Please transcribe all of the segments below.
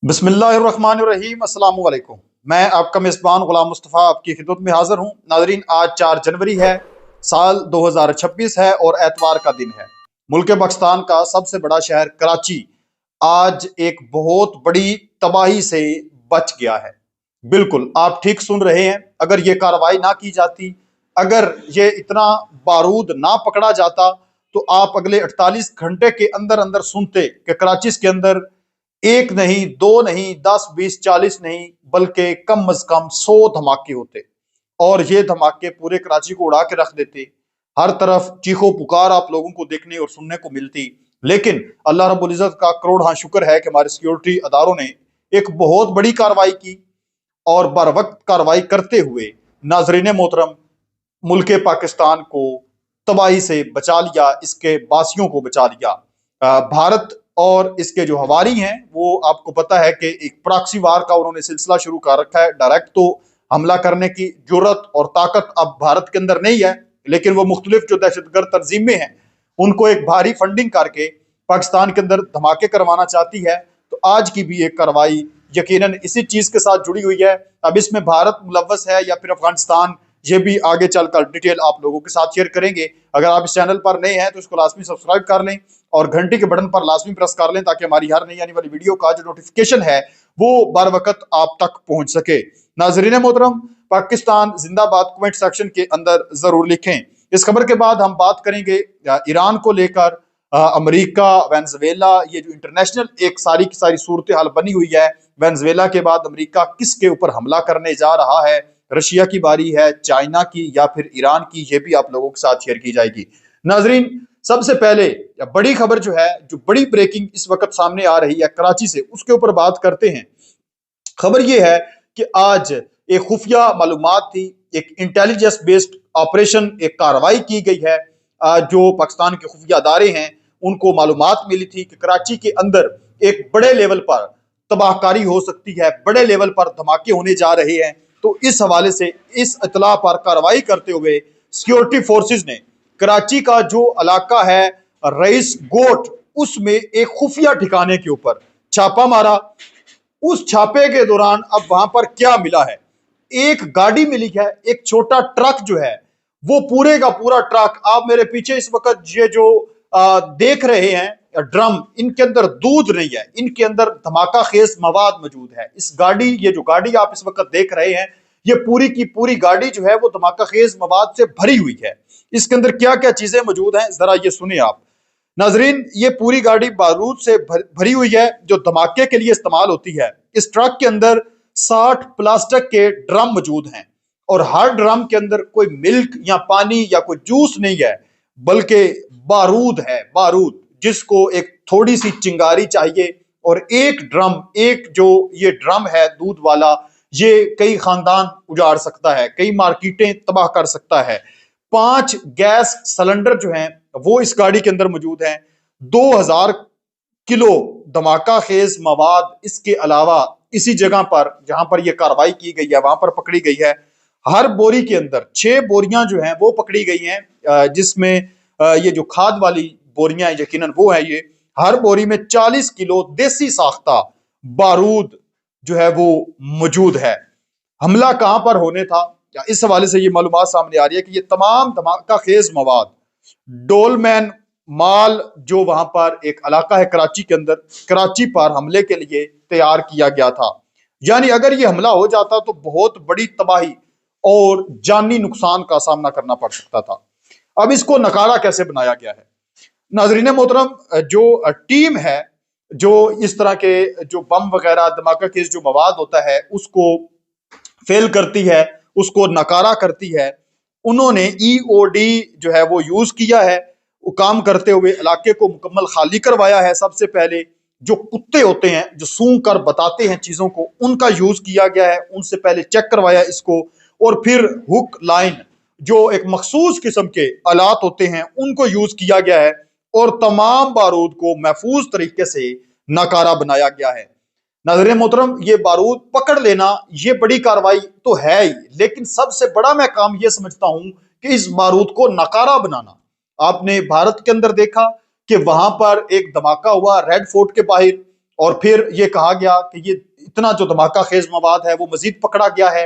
بسم اللہ الرحمن الرحیم، السلام علیکم۔ میں آپ کا میزبان غلام مصطفیٰ آپ کی خدمت میں حاضر ہوں۔ ناظرین، آج 4 جنوری ہے، سال 2026 ہے اور اتوار کا دن ہے۔ ملک پاکستان کا سب سے بڑا شہر کراچی آج ایک بہت بڑی تباہی سے بچ گیا ہے۔ بالکل آپ ٹھیک سن رہے ہیں، اگر یہ کارروائی نہ کی جاتی، اگر یہ اتنا بارود نہ پکڑا جاتا تو آپ اگلے 48 گھنٹے کے اندر اندر سنتے کہ کراچی کے اندر ایک نہیں، دو نہیں، 10 20 40 نہیں، بلکہ کم از کم 100 دھماکے ہوتے اور یہ دھماکے پورے کراچی کو اڑا کے رکھ دیتے۔ ہر طرف چیخو پکار آپ لوگوں کو دیکھنے اور سننے کو ملتی، لیکن اللہ رب العزت کا کروڑ شکر ہے کہ ہمارے سیکیورٹی اداروں نے ایک بہت بڑی کارروائی کی اور بر وقت کارروائی کرتے ہوئے ناظرین محترم ملک پاکستان کو تباہی سے بچا لیا، اس کے باسیوں کو بچا لیا۔ بھارت اور اس کے جو ہواری ہیں وہ آپ کو پتا ہے کہ ایک پراکسی وار کا انہوں نے سلسلہ شروع کر رکھا ہے۔ ڈائریکٹ تو حملہ کرنے کی جرت اور طاقت اب بھارت کے اندر نہیں ہے، لیکن وہ مختلف جو دہشت گرد تنظیمیں ہیں ان کو ایک بھاری فنڈنگ کر کے پاکستان کے اندر دھماکے کروانا چاہتی ہے۔ تو آج کی بھی ایک کارروائی یقیناً اسی چیز کے ساتھ جڑی ہوئی ہے۔ اب اس میں بھارت ملوث ہے یا پھر افغانستان، یہ بھی آگے چل کر ڈیٹیل آپ لوگوں کے ساتھ شیئر کریں گے۔ اگر آپ اس چینل پر نئے ہیں تو اس کو لازمی سبسکرائب کر لیں اور گھنٹی کے بٹن پر لازمی پریس کر لیں تاکہ ہماری ہر نئی آنے والی ویڈیو کا جو نوٹیفیکیشن ہے وہ بر وقت آپ تک پہنچ سکے۔ ناظرین محترم، پاکستان زندہ باد کمنٹ سیکشن کے اندر ضرور لکھیں۔ اس خبر کے بعد ہم بات کریں گے ایران کو لے کر۔ امریکہ، وینزویلا، یہ جو انٹرنیشنل ایک ساری کی ساری صورتحال بنی ہوئی ہے۔ وینزویلا کے بعد امریکہ کس کے اوپر حملہ کرنے جا رہا ہے؟ رشیا کی باری ہے، چائنا کی یا پھر ایران کی؟ یہ بھی آپ لوگوں کے ساتھ شیئر کی جائے گی۔ ناظرین، سب سے پہلے بڑی خبر جو ہے، جو بڑی بریکنگ اس وقت سامنے آ رہی ہے کراچی سے، اس کے اوپر بات کرتے ہیں۔ خبر یہ ہے کہ آج ایک خفیہ معلومات تھی، ایک انٹیلیجنس بیسڈ آپریشن، ایک کارروائی کی گئی ہے۔ جو پاکستان کے خفیہ ادارے ہیں ان کو معلومات ملی تھی کہ کراچی کے اندر ایک بڑے لیول پر تباہ کاری ہو سکتی ہے، بڑے لیول پر دھماکے ہونے جا رہے ہیں۔ تو اس حوالے سے اس اطلاع پر کارروائی کرتے ہوئے سیکیورٹی فورسز نے کراچی کا جو علاقہ ہے رئیس گوٹ، اس میں ایک خفیہ ٹھکانے کے اوپر چھاپا مارا۔ اس چھاپے کے دوران اب وہاں پر کیا ملا ہے؟ ایک گاڑی ملی ہے، ایک چھوٹا ٹرک جو ہے، وہ پورے کا پورا ٹرک، آپ میرے پیچھے اس وقت یہ جو دیکھ رہے ہیں ڈرم، ان کے اندر دودھ نہیں ہے، ان کے اندر دھماکہ خیز مواد موجود ہے۔ اس گاڑی، یہ جو گاڑی آپ اس وقت دیکھ رہے ہیں، یہ پوری کی پوری گاڑی جو ہے وہ دھماکہ خیز مواد سے بھری ہوئی ہے۔ اس کے اندر کیا کیا چیزیں موجود ہیں ذرا یہ سنیں آپ ناظرین۔ یہ پوری گاڑی بارود سے بھری ہوئی ہے جو دھماکے کے لیے استعمال ہوتی ہے۔ اس ٹرک کے اندر 60 پلاسٹک کے ڈرم موجود ہیں اور ہر ڈرم کے اندر کوئی ملک یا پانی یا کوئی جوس نہیں ہے، بلکہ بارود ہے، بارود، جس کو ایک تھوڑی سی چنگاری چاہیے۔ اور ایک ڈرم، ایک جو یہ ڈرم ہے دودھ والا، یہ کئی خاندان اجاڑ سکتا ہے، کئی مارکیٹیں تباہ کر سکتا ہے۔ 5 گیس سلنڈر جو ہیں وہ اس گاڑی کے اندر موجود ہیں۔ 2000 کلو دھماکہ خیز مواد اس کے علاوہ اسی جگہ پر جہاں پر یہ کارروائی کی گئی ہے وہاں پر پکڑی گئی ہے۔ ہر بوری کے اندر 6 بوریاں جو ہیں وہ پکڑی گئی ہیں، جس میں یہ جو کھاد والی بوریاں ہیں یقیناً وہ ہے یہ۔ ہر بوری میں 40 کلو دیسی ساختہ بارود جو ہے وہ موجود ہے۔ حملہ کہاں پر ہونے تھا؟ اس حوالے سے یہ معلومات سامنے آ رہی ہے کہ یہ تمام دھماکہ خیز مواد ڈولمین مال جو وہاں پر ایک علاقہ ہے کراچی کے اندر، کراچی پر حملے کے لیے تیار کیا گیا تھا۔ یعنی اگر یہ حملہ ہو جاتا تو بہت بڑی تباہی اور جانی نقصان کا سامنا کرنا پڑ سکتا تھا۔ اب اس کو نکارا کیسے بنایا گیا ہے؟ ناظرین محترم، جو ٹیم ہے جو اس طرح کے جو بم وغیرہ دھماکہ خیز جو مواد ہوتا ہے اس کو فیل کرتی ہے، اس کو نکارا کرتی ہے، انہوں نے EOD جو ہے وہ یوز کیا ہے۔ وہ کام کرتے ہوئے علاقے کو مکمل خالی کروایا ہے۔ سب سے پہلے جو کتے ہوتے ہیں جو سونگ کر بتاتے ہیں چیزوں کو، ان کا یوز کیا گیا ہے، ان سے پہلے چیک کروایا اس کو، اور پھر ہک لائن جو ایک مخصوص قسم کے آلات ہوتے ہیں ان کو یوز کیا گیا ہے، اور تمام بارود کو محفوظ طریقے سے ناکارہ بنایا گیا ہے۔ ناظرین محترم، یہ بارود پکڑ لینا یہ بڑی کارروائی تو ہے ہی، لیکن سب سے بڑا میں کام یہ سمجھتا ہوں کہ اس بارود کو ناکارہ بنانا۔ آپ نے بھارت کے اندر دیکھا کہ وہاں پر ایک دھماکہ ہوا ریڈ فورٹ کے باہر، اور پھر یہ کہا گیا کہ یہ اتنا جو دھماکہ خیز مواد ہے وہ مزید پکڑا گیا ہے،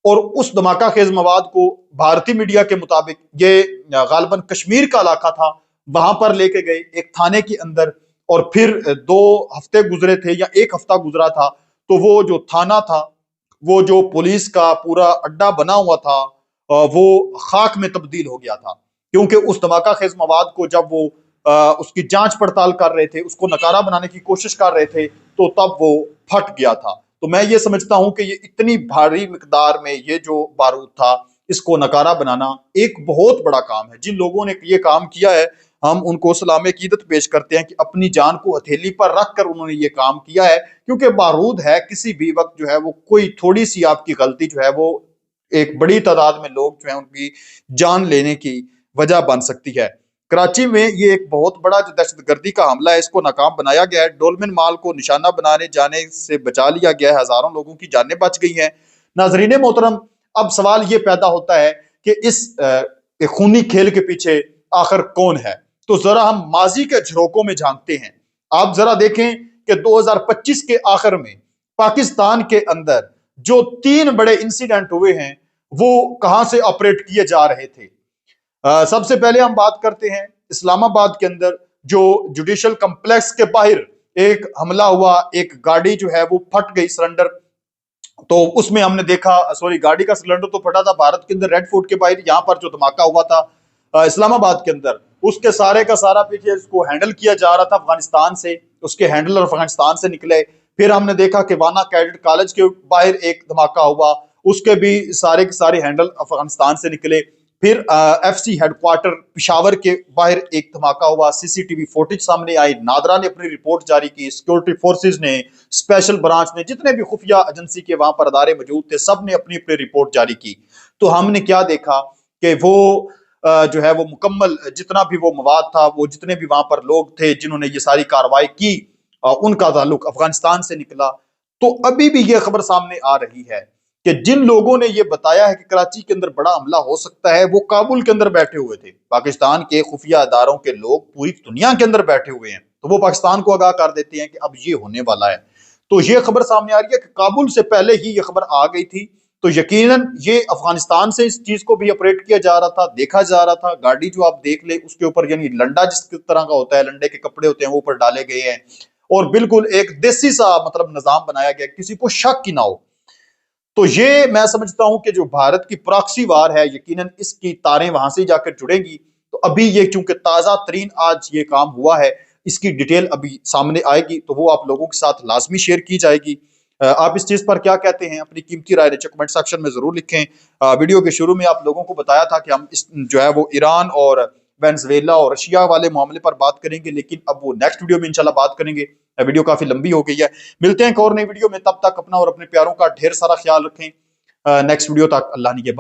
اور اس دھماکہ خیز مواد کو بھارتی میڈیا کے مطابق یہ غالباً کشمیر کا علاقہ تھا، وہاں پر لے کے گئے ایک تھانے کے اندر، اور پھر 2 ہفتے گزرے تھے یا 1 ہفتہ گزرا تھا تو وہ جو تھانہ تھا، وہ جو پولیس کا پورا اڈا بنا ہوا تھا، وہ خاک میں تبدیل ہو گیا تھا، کیونکہ اس دھماکہ خیز مواد کو جب وہ اس کی جانچ پڑتال کر رہے تھے، اس کو نکارہ بنانے کی کوشش کر رہے تھے، تو تب وہ پھٹ گیا تھا۔ تو میں یہ سمجھتا ہوں کہ یہ اتنی بھاری مقدار میں یہ جو بارود تھا، اس کو نکارہ بنانا ایک بہت بڑا کام ہے۔ جن لوگوں نے یہ کام کیا ہے، ہم ان کو سلام عقیدت پیش کرتے ہیں کہ اپنی جان کو ہتھیلی پر رکھ کر انہوں نے یہ کام کیا ہے، کیونکہ بارود ہے، کسی بھی وقت جو ہے وہ کوئی تھوڑی سی آپ کی غلطی جو ہے وہ ایک بڑی تعداد میں لوگ جو ہیں ان کی جان لینے کی وجہ بن سکتی ہے۔ کراچی میں یہ ایک بہت بڑا جو دہشت گردی کا حملہ ہے، اس کو ناکام بنایا گیا ہے، ڈولمن مال کو نشانہ بنانے جانے سے بچا لیا گیا ہے، ہزاروں لوگوں کی جانیں بچ گئی ہیں۔ ناظرین محترم، اب سوال یہ پیدا ہوتا ہے کہ اس خونی کھیل کے پیچھے آخر کون ہے؟ تو ذرا ہم ماضی کے جھروکوں میں جھانکتے ہیں۔ آپ ذرا دیکھیں کہ 2025 کے آخر میں پاکستان کے اندر جو 3 بڑے انسیڈنٹ ہوئے ہیں، وہ کہاں سے آپریٹ کیے جا رہے تھے۔ سب سے پہلے ہم بات کرتے ہیں اسلام آباد کے اندر جو جوڈیشل کمپلیکس کے باہر ایک حملہ ہوا، ایک گاڑی جو ہے وہ پھٹ گئی، سلنڈر، تو اس میں ہم نے دیکھا، گاڑی کا سلنڈر تو پھٹا تھا بھارت کے اندر ریڈ فورٹ کے باہر، یہاں پر جو دھماکہ ہوا تھا اسلام آباد کے اندر، اس کے سارے کا سارا پیچھے اس کو ہینڈل کیا جا رہا تھا افغانستان سے، اس کے ہینڈلر افغانستان سے نکلے۔ پھر ہم نے دیکھا کہ وانا کیڈٹ کالج کے باہر ایک دھماکہ ہوا، اس کے بھی سارے کے سارے ہینڈل افغانستان سے نکلے۔ پھر F C headquarter Peshawar کے باہر ایک دھماکہ ہوا، سی سی ٹی وی فوٹیج سامنے آئی، نادرا نے اپنی رپورٹ جاری کی، سیکورٹی فورسز نے، اسپیشل برانچ نے، جتنے بھی خفیہ ایجنسی کے وہاں پر ادارے موجود تھے، سب نے اپنی اپنی رپورٹ جاری کی۔ تو ہم نے کیا دیکھا کہ وہ جو ہے وہ مکمل جتنا بھی وہ مواد تھا، وہ جتنے بھی وہاں پر لوگ تھے جنہوں نے یہ ساری کارروائی کی، ان کا تعلق افغانستان سے نکلا۔ تو ابھی بھی یہ خبر سامنے آ رہی ہے کہ جن لوگوں نے یہ بتایا ہے کہ کراچی کے اندر بڑا حملہ ہو سکتا ہے، وہ کابل کے اندر بیٹھے ہوئے تھے۔ پاکستان کے خفیہ اداروں کے لوگ پوری دنیا کے اندر بیٹھے ہوئے ہیں، تو وہ پاکستان کو آگاہ کر دیتے ہیں کہ اب یہ ہونے والا ہے۔ تو یہ خبر سامنے آ رہی ہے کہ کابل سے پہلے ہی یہ خبر آ گئی تھی، تو یقیناً یہ افغانستان سے اس چیز کو بھی آپریٹ کیا جا رہا تھا، دیکھا جا رہا تھا۔ گاڑی جو آپ دیکھ لیں اس کے اوپر یعنی لنڈا جس طرح کا ہوتا ہے، لنڈے کے کپڑے ہوتے ہیں، وہ اوپر ڈالے گئے ہیں، اور بالکل ایک دیسی سا مطلب نظام بنایا گیا، کسی کو شک کی نہ ہو۔ تو یہ میں سمجھتا ہوں کہ جو بھارت کی پراکسی وار ہے، یقیناً اس کی تاریں وہاں سے جا کر جڑیں گی۔ تو ابھی یہ چونکہ تازہ ترین آج یہ کام ہوا ہے، اس کی ڈیٹیل ابھی سامنے آئے گی، تو وہ آپ لوگوں کے ساتھ لازمی شیئر کی جائے گی۔ آپ اس چیز پر کیا کہتے ہیں؟ اپنی قیمتی رائے نیچے کمنٹ سیکشن میں ضرور لکھیں۔ ویڈیو کے شروع میں آپ لوگوں کو بتایا تھا کہ ہم اس جو ہے وہ ایران اور وینزویلا اور رشیا والے معاملے پر بات کریں گے، لیکن اب وہ نیکسٹ ویڈیو میں انشاءاللہ بات کریں گے۔ ویڈیو کافی لمبی ہو گئی ہے، ملتے ہیں ایک اور نئی ویڈیو میں، تب تک اپنا اور اپنے پیاروں کا ڈھیر سارا خیال رکھیں۔ نیکسٹ ویڈیو تک اللہ نگہبان۔